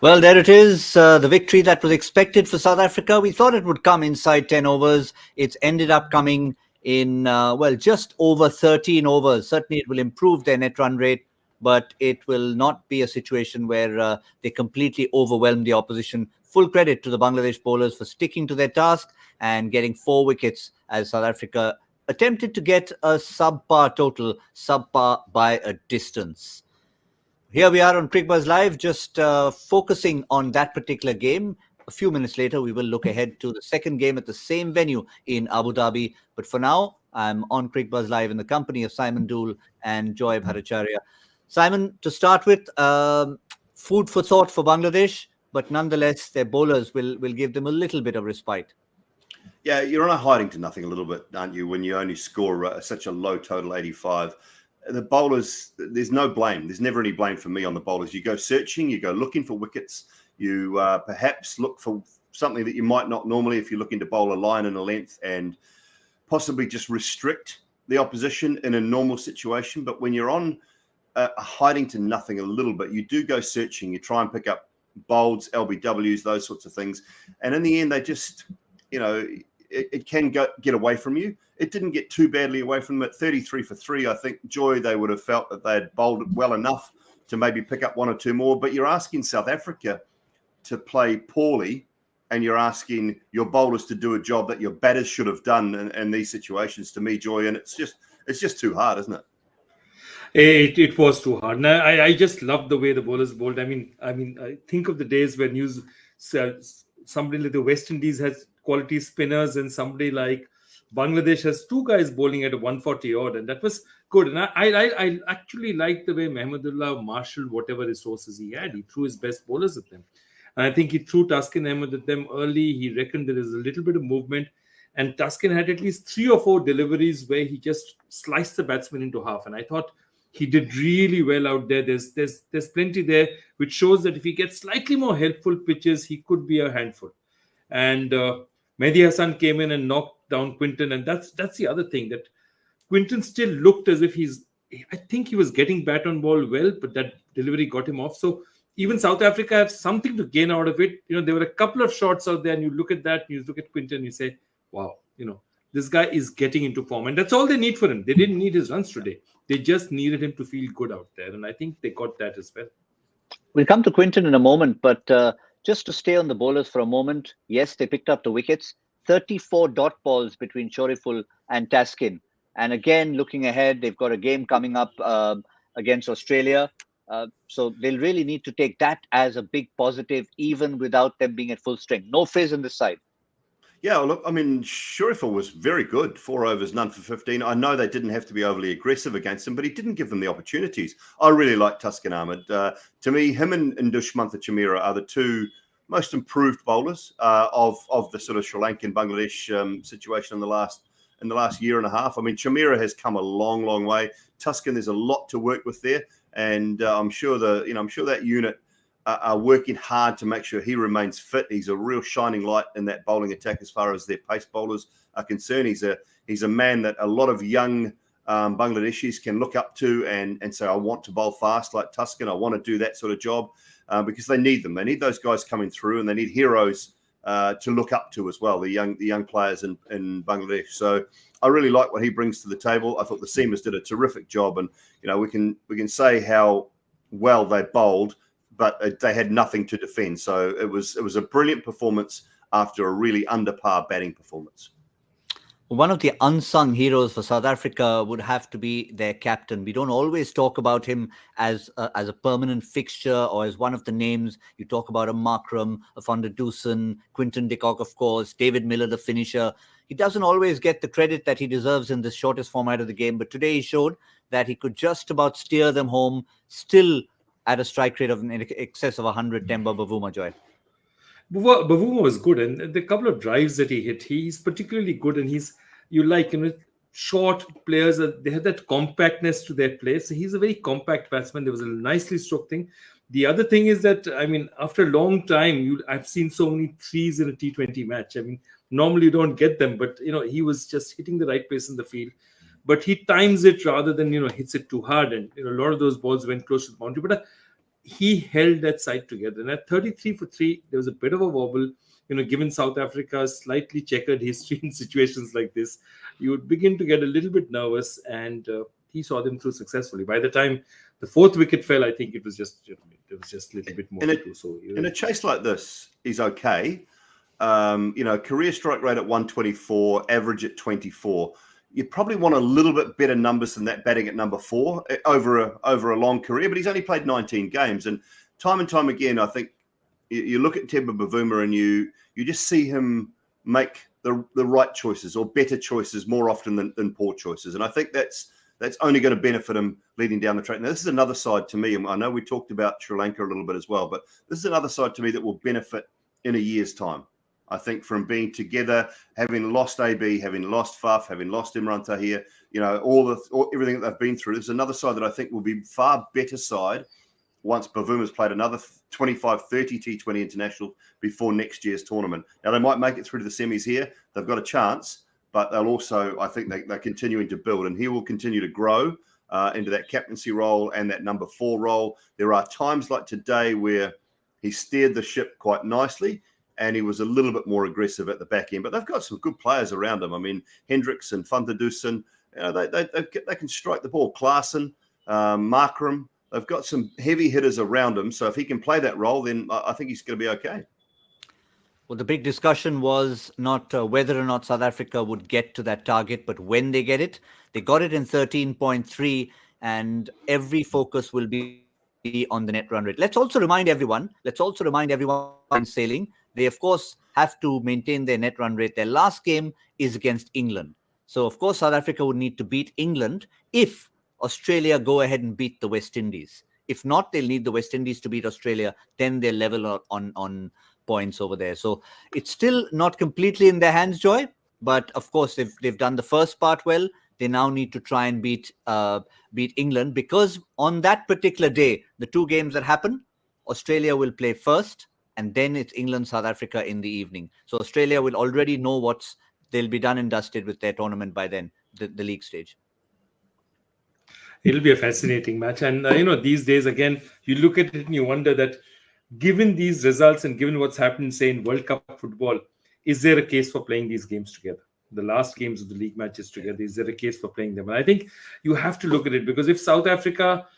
Well, there it is, the victory that was expected for South Africa. We thought it would come inside 10 overs. It's ended up coming in, just over 13 overs. Certainly, it will improve their net run rate, but it will not be a situation where they completely overwhelm the opposition. Full credit to the Bangladesh bowlers for sticking to their task and getting 4 wickets as South Africa attempted to get a subpar total, subpar by a distance. Here we are on Cricbuzz Live, just focusing on that particular game. A few minutes later, we will look ahead to the second game at the same venue in Abu Dhabi. But for now, I'm on Cricbuzz Live in the company of Simon Doull and Joy Bhattacharjya. Simon, to start with, food for thought for Bangladesh, but nonetheless, their bowlers will give them a little bit of respite. Yeah, you're on a hiding to nothing a little bit, aren't you, when you only score such a low total 85. The bowlers, there's no blame. There's never any blame for me on the bowlers. You go searching, you go looking for wickets. You perhaps look for something that you might not normally if you're looking to bowl a line and a length and possibly just restrict the opposition in a normal situation. But when you're on a hiding to nothing a little bit, you do go searching. You try and pick up bolds, LBWs, those sorts of things. And in the end, they just, it can get away from you. It didn't get too badly away from them at 33 for 3. I think, Joy, they would have felt that they had bowled it well enough to maybe pick up 1 or 2 more. But you're asking South Africa to play poorly, and you're asking your bowlers to do a job that your batters should have done in these situations, to me, Joy. And it's just too hard, isn't it? It was too hard. Now, I just love the way the bowlers bowled. I mean, I think of the days when somebody like the West Indies has quality spinners and somebody like Bangladesh has 2 guys bowling at a 140 odd, and that was good. And I actually liked the way Mahmudullah marshaled whatever resources he had. He threw his best bowlers at them. And I think he threw Taskin Ahmed at them early. He reckoned there is a little bit of movement. And Taskin had at least 3 or 4 deliveries where he just sliced the batsman into half. And I thought he did really well out there. There's plenty there, which shows that if he gets slightly more helpful pitches, he could be a handful. And Mehdi Hassan came in and knocked down Quinton, and that's the other thing, that Quinton still looked as if I think he was getting bat on ball well, but that delivery got him off. So even South Africa have something to gain out of it. There were a couple of shots out there, and you look at that, and you look at Quinton, and you say, wow, this guy is getting into form, and that's all they need for him. They didn't need his runs today. They just needed him to feel good out there, and I think they got that as well. We'll come to Quinton in a moment, but just to stay on the bowlers for a moment, yes, they picked up the wickets. 34 dot balls between Shoriful and Taskin. And again, looking ahead, they've got a game coming up against Australia. So they'll really need to take that as a big positive, even without them being at full strength. No fizz in this side. Yeah, look, I mean, Shoriful was very good. 4 overs, none for 15. I know they didn't have to be overly aggressive against him, but he didn't give them the opportunities. I really like Taskin Ahmed. To me, him and Dushmantha Chamira are the 2 most improved bowlers of the sort of Sri Lankan Bangladesh situation in the last year and a half. I mean, Chamira has come a long, long way. Taskin, there's a lot to work with there, and I'm sure that unit are working hard to make sure he remains fit. He's a real shining light in that bowling attack as far as their pace bowlers are concerned. He's a man that a lot of young Bangladeshis can look up to and say, I want to bowl fast like Taskin. I want to do that sort of job. Because they need them. They need those guys coming through, and they need heroes to look up to as well, the young players in Bangladesh. So I really like what he brings to the table. I thought the seamers did a terrific job, and we can say how well they bowled, but they had nothing to defend. So it was a brilliant performance after a really under par batting performance. One of the unsung heroes for South Africa would have to be their captain. We don't always talk about him as a permanent fixture or as one of the names. You talk about a Markram, a Van der Dussen, Quinton de Kock, of course, David Miller, the finisher. He doesn't always get the credit that he deserves in the shortest format of the game. But today he showed that he could just about steer them home, still at a strike rate of in excess of 100. Temba Bavuma, Joy. Bavuma was good, and the couple of drives that he hit, he's particularly good, and short players, they have that compactness to their play. So he's a very compact batsman. There was a nicely stroked thing. The other thing is that, after a long time, I've seen so many threes in a T20 match. Normally you don't get them, but, he was just hitting the right place in the field. But he times it rather than, hits it too hard. And, a lot of those balls went close to the boundary. But he held that side together. And at 33 for 3, there was a bit of a wobble. Given South Africa's slightly checkered history in situations like this, you would begin to get a little bit nervous, and he saw them through successfully. By the time the 4th wicket fell, I think it was just a little bit more to do. So in a chase like this, he's okay. Career strike rate at 124, average at 24. You probably want a little bit better numbers than that batting at number 4 over a long career, but he's only played 19 games. And time again, I think you look at Temba Bavuma and you just see him make the right choices or better choices more often than poor choices. And I think that's only going to benefit him leading down the track. Now, this is another side to me, and I know we talked about Sri Lanka a little bit as well, but this is another side to me that will benefit in a year's time. I think from being together, having lost AB, having lost Faf, having lost Imran Tahir, everything that they've been through, there's another side that I think will be far better side once Bavuma's played another 25, 30 T20 internationals before next year's tournament. Now, they might make it through to the semis here. They've got a chance, but they'll also, I think they're continuing to build, and he will continue to grow into that captaincy role and that number 4 role. There are times like today where he steered the ship quite nicely, and he was a little bit more aggressive at the back end. But they've got some good players around him. I mean, Hendricks and Van der Dussen, they can strike the ball. Klaassen, Markram, they've got some heavy hitters around him. So if he can play that role, then I think he's going to be okay. Well, the big discussion was not whether or not South Africa would get to that target, but when they get it. They got it in 13.3, and every focus will be on the net run rate. Let's also remind everyone in sailing, they, of course, have to maintain their net run rate. Their last game is against England. So, of course, South Africa would need to beat England if Australia go ahead and beat the West Indies. If not, they'll need the West Indies to beat Australia. Then they'll level on points over there. So it's still not completely in their hands, Joy. But, of course, they've done the first part well. They now need to try and beat England, because on that particular day, the 2 games that happen, Australia will play first, and then it's England, South Africa in the evening. So Australia will already know they'll be done and dusted with their tournament by then, the league stage. It'll be a fascinating match. And, these days, again, you look at it and you wonder that given these results and given what's happened, say, in World Cup football, is there a case for playing these games together? The last games of the league matches together, is there a case for playing them? And I think you have to look at it, because if South Africa,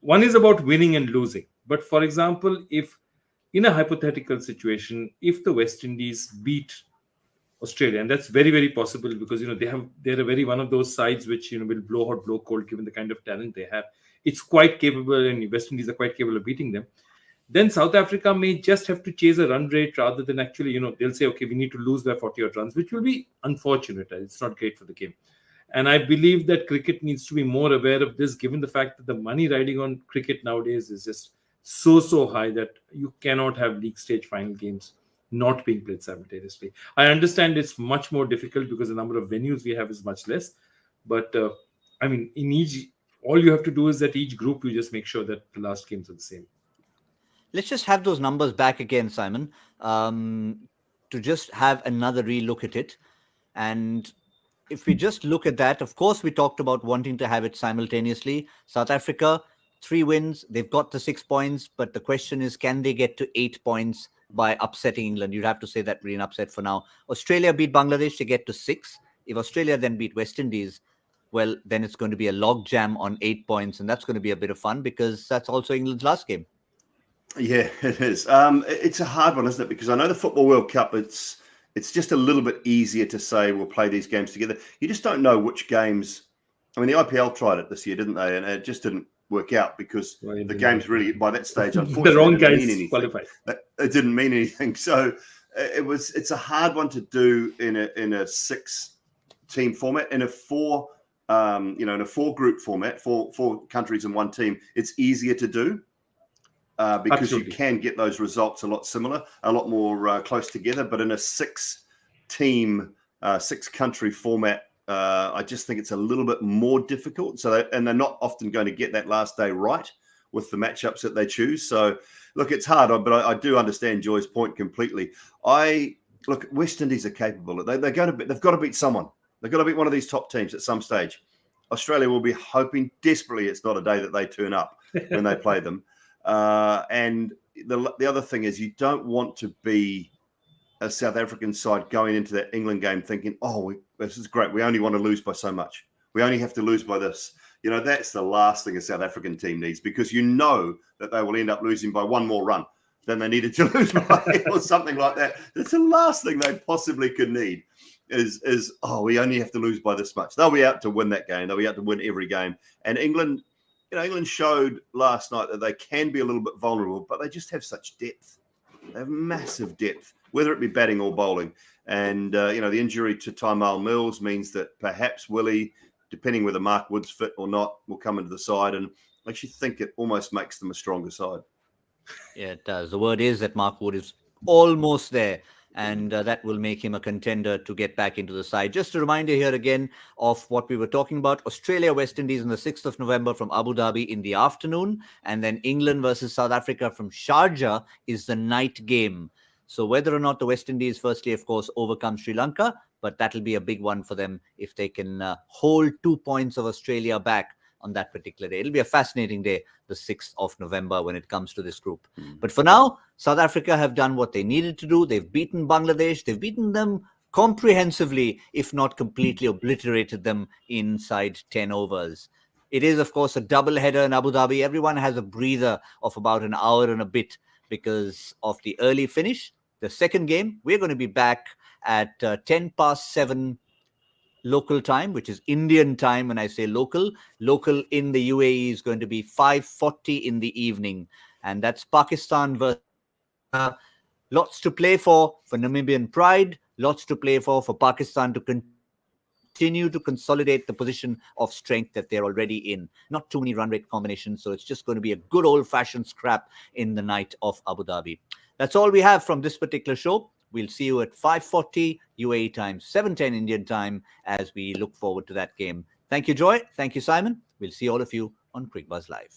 one is about winning and losing. But, for example, if in a hypothetical situation, if the West Indies beat Australia, and that's very, very possible, because they're a very one of those sides which will blow hot, blow cold, given the kind of talent they have. It's quite capable, and West Indies are quite capable of beating them. Then South Africa may just have to chase a run rate rather than actually, they'll say, okay, we need to lose by 40 odd runs, which will be unfortunate. It's not great for the game. And I believe that cricket needs to be more aware of this, given the fact that the money riding on cricket nowadays is just so high that you cannot have league stage final games not being played simultaneously. I understand it's much more difficult because the number of venues we have is much less. But all you have to do is that each group, you just make sure that the last games are the same. Let's just have those numbers back again, Simon, to just have another relook at it. And if we just look at that, of course, we talked about wanting to have it simultaneously. South Africa, 3 wins. They've got the 6 points. But the question is, can they get to 8 points by upsetting England? You'd have to say that really an upset for now. Australia beat Bangladesh to get to 6. If Australia then beat West Indies, well, then it's going to be a log jam on 8 points. And that's going to be a bit of fun, because that's also England's last game. Yeah, it is. It's a hard one, isn't it? Because I know the Football World Cup, it's just a little bit easier to say we'll play these games together. You just don't know which games. I mean, the IPL tried it this year, didn't they? And it just didn't work out, because the games really, by that stage, unfortunately, the wrong guys qualified. It didn't mean anything. So it's a hard one to do in a 6-team format. In a 4-group format, four countries and 1 team, it's easier to do. Because Absolutely. You can get those results a lot similar, a lot more close together. But in a 6-team, 6-country format, I just think it's a little bit more difficult. And they're not often going to get that last day right with the matchups that they choose. So, look, it's hard, but I do understand Joy's point completely. West Indies are capable. They've got to beat someone. They've got to beat one of these top teams at some stage. Australia will be hoping desperately it's not a day that they turn up when they play them. And the other thing is, you don't want to be a South African side going into that England game thinking, oh, this is great. We only want to lose by so much. We only have to lose by this. That's the last thing a South African team needs, because you know that they will end up losing by one more run than they needed to lose by, or something like that. That's the last thing they possibly could need is we only have to lose by this much. They'll be out to win that game. They'll be out to win every game. And England, England showed last night that they can be a little bit vulnerable, but they just have such depth. They have massive depth, whether it be batting or bowling. And, the injury to Tymal Mills means that perhaps Willie, depending whether Mark Wood's fit or not, will come into the side. And I actually think it almost makes them a stronger side. Yeah, it does. The word is that Mark Wood is almost there, and that will make him a contender to get back into the side. Just a reminder here again of what we were talking about. Australia, West Indies on the 6th of November from Abu Dhabi in the afternoon, and then England versus South Africa from Sharjah is the night game. So whether or not the West Indies, firstly, of course, overcome Sri Lanka, but that'll be a big one for them if they can hold 2 points of Australia back on that particular day. It'll be a fascinating day, the 6th of November, when it comes to this group. But for now, South Africa have done what they needed to do. They've beaten Bangladesh. They've beaten them comprehensively, if not completely obliterated them inside 10 overs. It is, of course, a double header in Abu Dhabi. Everyone has a breather of about an hour and a bit because of the early finish. The second game, we're going to be back at 7:10 local time, which is Indian time. When I say local in the UAE is going to be 5:40 in the evening. And that's Pakistan versus lots to play for Namibian pride, lots to play for Pakistan to continue to consolidate the position of strength that they're already in. Not too many run rate combinations, so it's just going to be a good old-fashioned scrap in the night of Abu Dhabi. That's all we have from this particular show. We'll see you at 5:40 UAE time, 7:10 Indian time, as we look forward to that game. Thank you, Joy. Thank you, Simon. We'll see all of you on Cricbuzz Live.